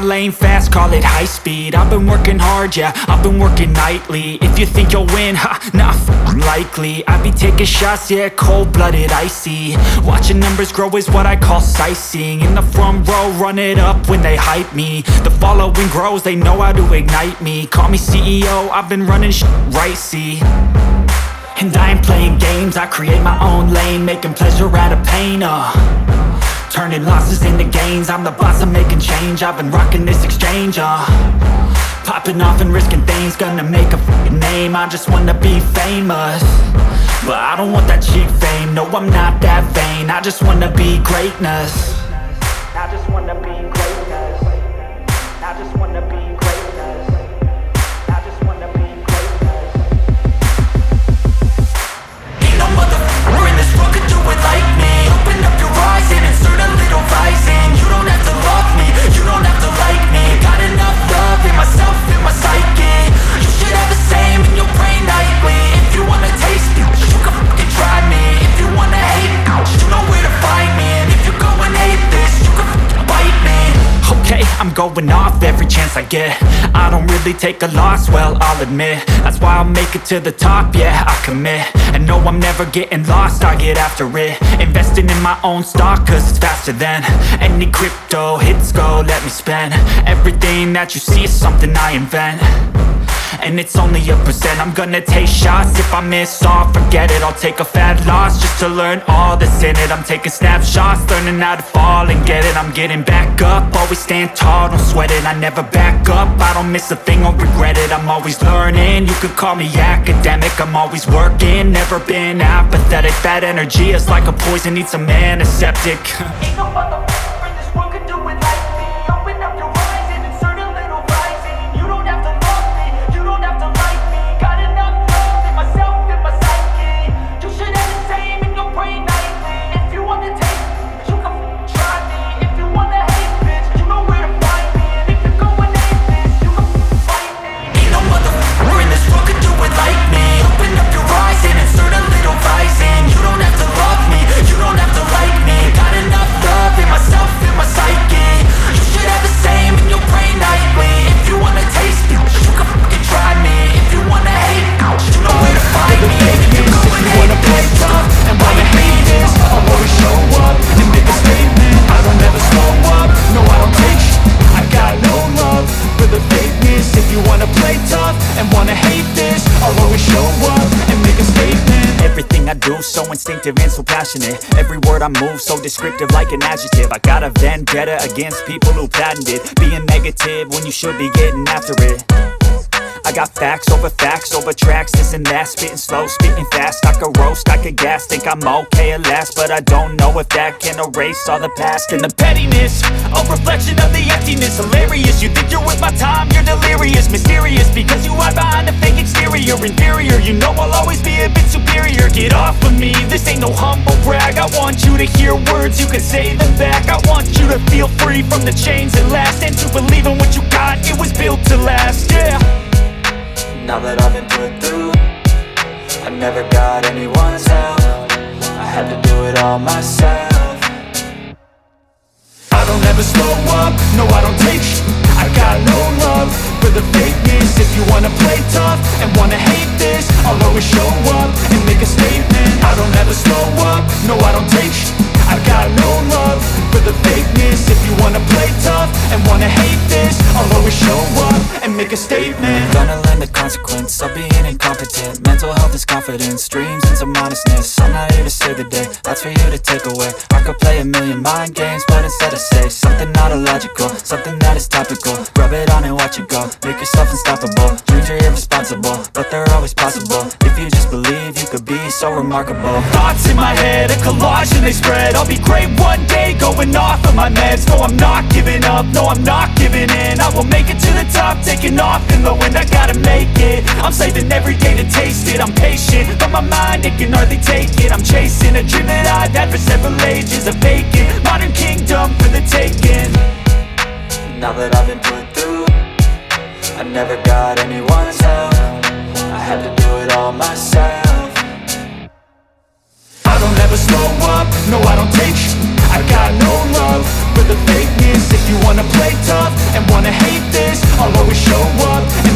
lane fast, call it high speed. I've been working hard, yeah, I've been working nightly. If you think you'll win, ha, not likely. I be taking shots, yeah, cold-blooded, icy. Watching numbers grow is what I call sightseeing. In the front row, run it up when they hype me. The following grows, they know how to ignite me. Call me CEO, I've been running right, see. And I ain't playing games, I create my own lane, making pleasure out of pain, turning losses into gains. I'm the boss, I'm making change. I've been rocking this exchange, popping off and risking things. Gonna make a f***ing name. I just wanna be famous, but I don't want that cheap fame. No, I'm not that vain. I just wanna be greatness. I just wanna be greatness. I just wanna be greatness. I just wanna be greatness. Ain't no motherfucker in this world could do it like me. Open up your eyes and insert a little rising. You don't have to love me, you don't have to like me. Got enough love in myself, in my psyche. You should have the same in your brain nightly. If you wanna taste me, you can fucking try me. If you wanna hate me, you know where to find me. And if you go and hate this, you can fucking bite me. Okay, I'm going off every chance I get. I don't really take a loss, well, I'll admit. That's why I'll make it to the top, yeah, I commit. And no, I'm never getting lost, I get after it. Investing in my own stock, cause it's faster than any crypto hits go, let me spend. Everything that you see is something I invent, and it's only a percent. I'm gonna take shots, if I miss all, forget it. I'll take a fat loss just to learn all that's in it. I'm taking snapshots, learning how to fall and get it. I'm getting back up, always stand tall, don't sweat it. I never back up, I don't miss a thing or regret it. I'm always learning, you could call me academic. I'm always working, never been apathetic. That energy is like a poison, needs some antiseptic. Ain't no motherfucker in this world could do it like me. Open up your eyes and insert a little rising. You don't have to love me, you don't have to like me. Got enough love in myself, in my psyche. You should have the same in your brain nightly. If you want to taste me, you can try me. If you want to hate bitch, you know where to find me. And if you go and hate this, you can fight me. Ain't no motherfucker in this world could do it like me. Open up your eyes and insert a little rising. You don't have to love me, you don't have to like me. Got enough love in myself, in my psyche. You should have the same in your brain nightly. If you want to taste me, you can fucking try me. If you want to hate, you know where to find me. If you go and hate play tough and wanna hate this, I'll always show up and make a statement. I don't ever slow up, no I don't take shit. I got no love for the fakeness. If you wanna play tough and wanna hate this, I'll always show up and make a statement. Everything I do so instinctive and so passionate. Every word I move so descriptive like an adjective. I got a vendetta against people who patented being negative when you should be getting after it. I got facts over tracks, this and that. Spitting slow, spitting fast, I could roast, I could gas. Think I'm okay at last, but I don't know if that can erase all the past. And the pettiness, a reflection of the emptiness. Hilarious, you think you're with my time, you're delirious. Mysterious, because you hide behind a fake exterior. Inferior, you know I'll always be a bit superior. Get off of me, this ain't no humble brag. I want you to hear words, you can say them back. I want you to feel free from the chains that last, and to believe in what you got, it was built to last, yeah. Now that I've been put through, I never got anyone's help. I had to do it all myself. I don't ever slow up, no I don't take shit. I got no love for the fakeness. If you wanna play tough and wanna hate this, I'll always show up and make a statement. I don't ever slow up, no I don't take shit. I got no love for the fakeness. If you wanna play tough and wanna hate this, I'll always show up and make a statement. Gonna learn the consequence of being incompetent. Mental health is confidence, dreams and some honestness. I'm not here to save the day, that's for you to take away. I could play a million mind games, but instead I say something not illogical, something that is topical. Rub it on and watch it go, make yourself unstoppable. Dreams are irresponsible, but they're always possible. If you just believe, you could be so remarkable. Thoughts in my head, a collage and they spread. I'll be great one day, going off of my meds. No, I'm not giving up, no, I'm not giving in. I will make it to the top, taking off in the wind. I gotta make it, I'm saving every day to taste it. I'm patient, but my mind, it can hardly take it. I'm chasing a dream that I've had for several ages. A vacant, modern kingdom for the taking. Now that I've been put through, I never got anyone's help. I had to do it all myself. I don't ever slow up, no I don't take shit. I got no love for the fakeness. this. If you wanna play tough and wanna hate this, I'll always show up and